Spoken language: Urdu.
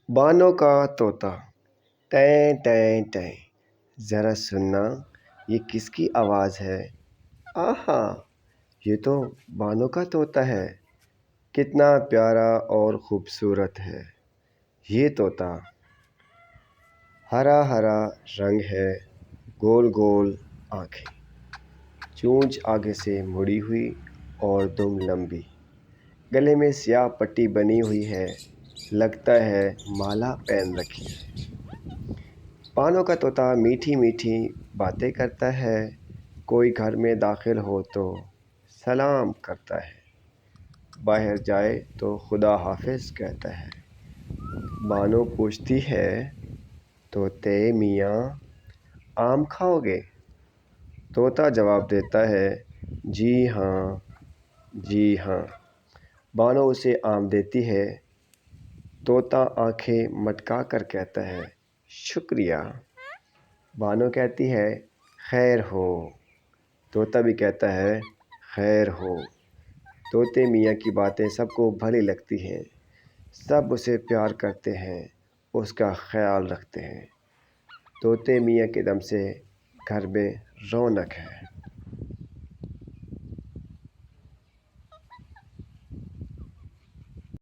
بانوں کا طوطا ٹیں ٹیں ٹیں، ذرا سننا یہ کس کی آواز ہے؟ آہا، یہ تو بانوں کا طوطا ہے۔ کتنا پیارا اور خوبصورت ہے یہ طوطا۔ ہرا ہرا رنگ ہے، گول گول آنکھیں، چونچ آگے سے مڑی ہوئی اور دم لمبی، گلے میں سیاہ پٹی بنی ہوئی ہے، لگتا ہے مالا پہن رکھی ہے۔ بانوں کا طوطا میٹھی میٹھی باتیں کرتا ہے، کوئی گھر میں داخل ہو تو سلام کرتا ہے، باہر جائے تو خدا حافظ کہتا ہے۔ بانو پوچھتی ہے، طوطے میاں آم کھاؤ گے؟ طوطا جواب دیتا ہے، جی ہاں جی ہاں۔ بانو اسے آم دیتی ہے۔ طوطا آنکھیں مٹکا کر کہتا ہے، شکریہ۔ بانو کہتی ہے، خیر ہو۔ طوطا بھی کہتا ہے، خیر ہو۔ طوطے میاں کی باتیں سب کو بھلی لگتی ہیں، سب اسے پیار کرتے ہیں، اس کا خیال رکھتے ہیں۔ طوطے میاں کے دم سے گھر میں رونق ہے۔